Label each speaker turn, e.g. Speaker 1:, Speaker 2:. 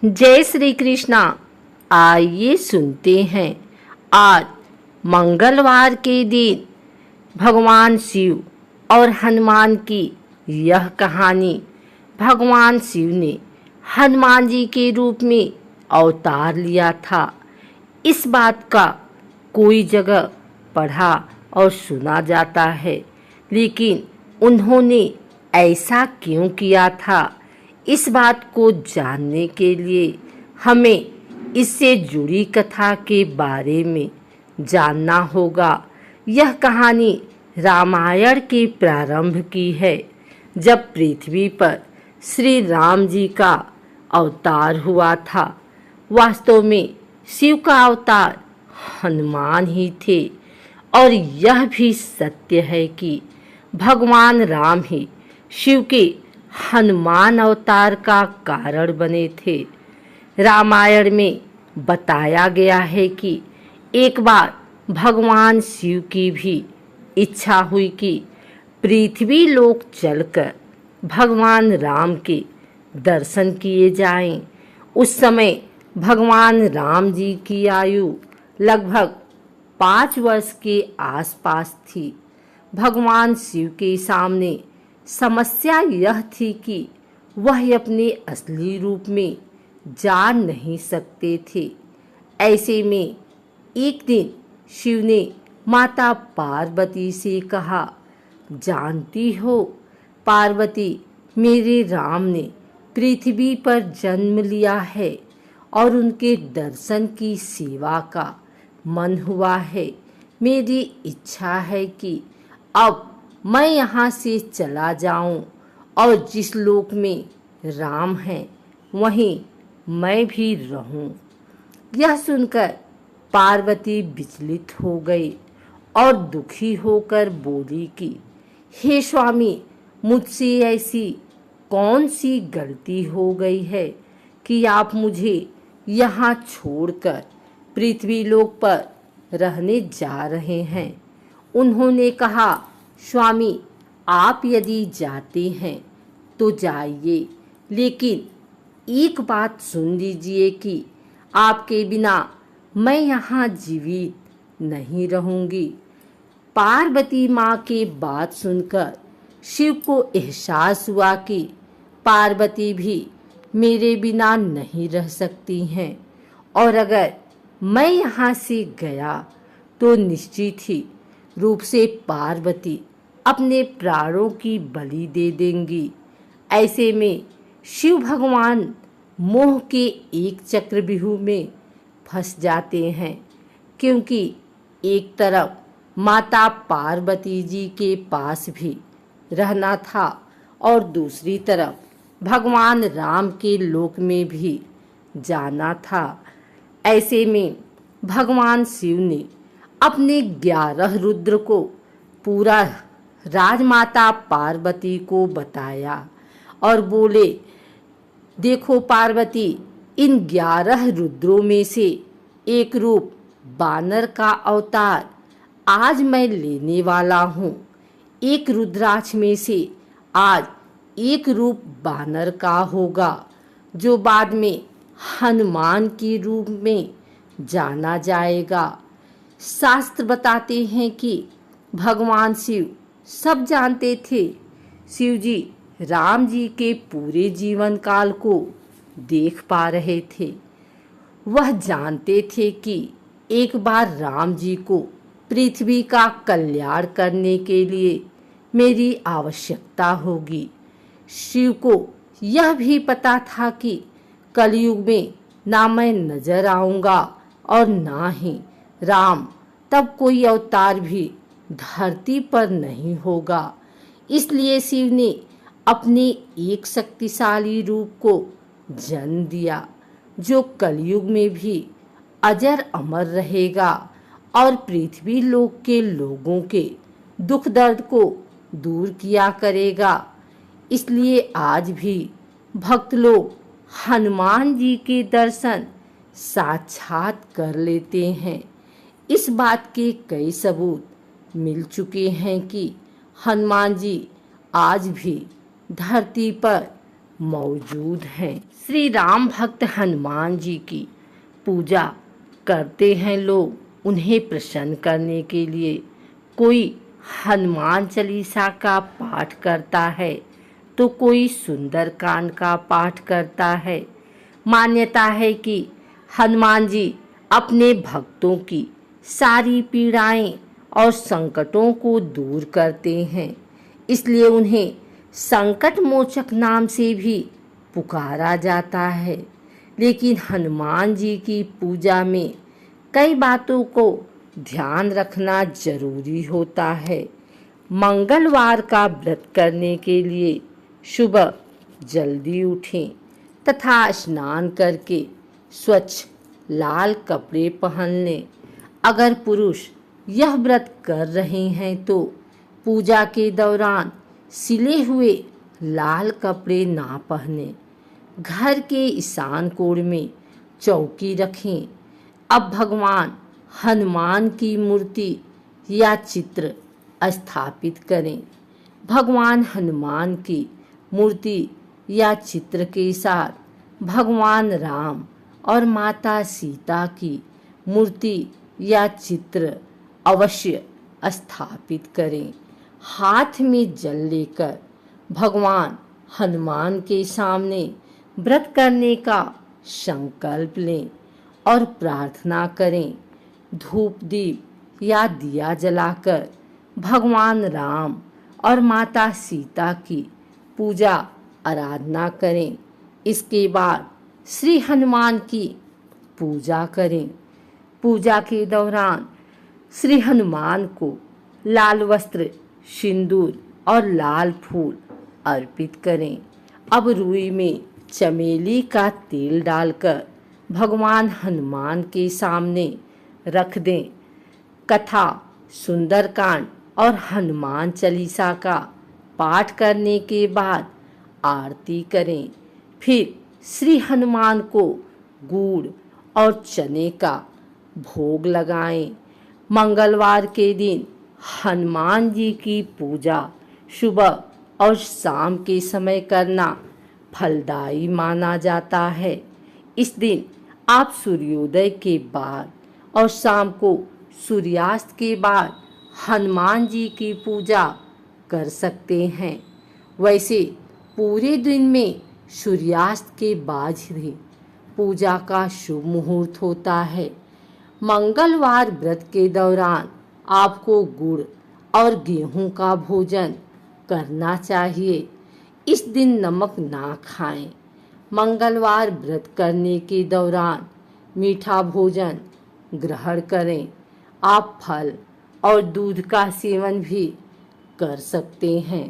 Speaker 1: जय श्री कृष्णा। आइए सुनते हैं आज मंगलवार के दिन भगवान शिव और हनुमान की यह कहानी। भगवान शिव ने हनुमान जी के रूप में अवतार लिया था। इस बात का कोई जगह पढ़ा और सुना जाता है, लेकिन उन्होंने ऐसा क्यों किया था, इस बात को जानने के लिए हमें इससे जुड़ी कथा के बारे में जानना होगा। यह कहानी रामायण के प्रारंभ की है, जब पृथ्वी पर श्री राम जी का अवतार हुआ था। वास्तव में शिव का अवतार हनुमान ही थे, और यह भी सत्य है कि भगवान राम ही शिव के हनुमान अवतार का कारण बने थे। रामायण में बताया गया है कि एक बार भगवान शिव की भी इच्छा हुई कि पृथ्वी लोक चलकर भगवान राम के दर्शन किए जाएं। उस समय भगवान राम जी की आयु लगभग 5 वर्ष के आसपास थी। भगवान शिव के सामने समस्या यह थी कि वह अपने असली रूप में जा नहीं सकते थे। ऐसे में एक दिन शिव ने माता पार्वती से कहा, जानती हो पार्वती, मेरे राम ने पृथ्वी पर जन्म लिया है और उनके दर्शन की सेवा का मन हुआ है। मेरी इच्छा है कि अब मैं यहाँ से चला जाऊं और जिस लोक में राम हैं वहीं मैं भी रहूं। यह सुनकर पार्वती विचलित हो गई और दुखी होकर बोली कि हे स्वामी, मुझसे ऐसी कौन सी गलती हो गई है कि आप मुझे यहाँ छोड़कर पृथ्वी लोक पर रहने जा रहे हैं। उन्होंने कहा, स्वामी, आप यदि जाते हैं तो जाइए, लेकिन एक बात सुन लीजिए कि आपके बिना मैं यहाँ जीवित नहीं रहूँगी। पार्वती माँ की बात सुनकर शिव को एहसास हुआ कि पार्वती भी मेरे बिना नहीं रह सकती हैं, और अगर मैं यहाँ से गया तो निश्चित ही रूप से पार्वती अपने प्राणों की बलि दे देंगी। ऐसे में शिव भगवान मोह के एक चक्रव्यूह में फंस जाते हैं, क्योंकि एक तरफ माता पार्वती जी के पास भी रहना था और दूसरी तरफ भगवान राम के लोक में भी जाना था। ऐसे में भगवान शिव ने अपने 11 रुद्र को पूरा राजमाता पार्वती को बताया और बोले, देखो पार्वती, इन 11 रुद्रों में से एक रूप बानर का अवतार आज मैं लेने वाला हूँ। एक रुद्राक्ष में से आज एक रूप बानर का होगा, जो बाद में हनुमान के रूप में जाना जाएगा। शास्त्र बताते हैं कि भगवान शिव सब जानते थे। शिव जी राम जी के पूरे जीवन काल को देख पा रहे थे। वह जानते थे कि एक बार राम जी को पृथ्वी का कल्याण करने के लिए मेरी आवश्यकता होगी। शिव को यह भी पता था कि कलयुग में ना मैं नजर आऊंगा और ना ही राम तब कोई अवतार भी धरती पर नहीं होगा। इसलिए शिव ने अपने एक शक्तिशाली रूप को जन्म दिया, जो कलयुग में भी अजर अमर रहेगा और पृथ्वी लोक के लोगों के दुख दर्द को दूर किया करेगा। इसलिए आज भी भक्त लोग हनुमान जी के दर्शन साक्षात कर लेते हैं। इस बात के कई सबूत मिल चुके हैं कि हनुमान जी आज भी धरती पर मौजूद हैं। श्री राम भक्त हनुमान जी की पूजा करते हैं लोग। उन्हें प्रसन्न करने के लिए कोई हनुमान चालीसा का पाठ करता है तो कोई सुंदरकांड का पाठ करता है। मान्यता है कि हनुमान जी अपने भक्तों की सारी पीड़ाएं और संकटों को दूर करते हैं, इसलिए उन्हें संकट मोचक नाम से भी पुकारा जाता है। लेकिन हनुमान जी की पूजा में कई बातों को ध्यान रखना जरूरी होता है। मंगलवार का व्रत करने के लिए सुबह जल्दी उठें तथा स्नान करके स्वच्छ लाल कपड़े पहन लें। अगर पुरुष यह व्रत कर रहे हैं तो पूजा के दौरान सिले हुए लाल कपड़े ना पहने। घर के ईशान कोण में चौकी रखें। अब भगवान हनुमान की मूर्ति या चित्र स्थापित करें। भगवान हनुमान की मूर्ति या चित्र के साथ भगवान राम और माता सीता की मूर्ति या चित्र अवश्य स्थापित करें। हाथ में जल लेकर भगवान हनुमान के सामने व्रत करने का संकल्प लें और प्रार्थना करें। धूप दीप या दिया जलाकर भगवान राम और माता सीता की पूजा आराधना करें। इसके बाद श्री हनुमान की पूजा करें। पूजा के दौरान श्री हनुमान को लाल वस्त्र, सिंदूर और लाल फूल अर्पित करें। अब रुई में चमेली का तेल डालकर भगवान हनुमान के सामने रख दें। कथा, सुंदरकांड और हनुमान चालीसा का पाठ करने के बाद आरती करें। फिर श्री हनुमान को गुड़ और चने का भोग लगाएं। मंगलवार के दिन हनुमान जी की पूजा सुबह और शाम के समय करना फलदायी माना जाता है। इस दिन आप सूर्योदय के बाद और शाम को सूर्यास्त के बाद हनुमान जी की पूजा कर सकते हैं। वैसे पूरे दिन में सूर्यास्त के बाद ही पूजा का शुभ मुहूर्त होता है। मंगलवार व्रत के दौरान आपको गुड़ और गेहूं का भोजन करना चाहिए। इस दिन नमक ना खाएं। मंगलवार व्रत करने के दौरान मीठा भोजन ग्रहण करें। आप फल और दूध का सेवन भी कर सकते हैं।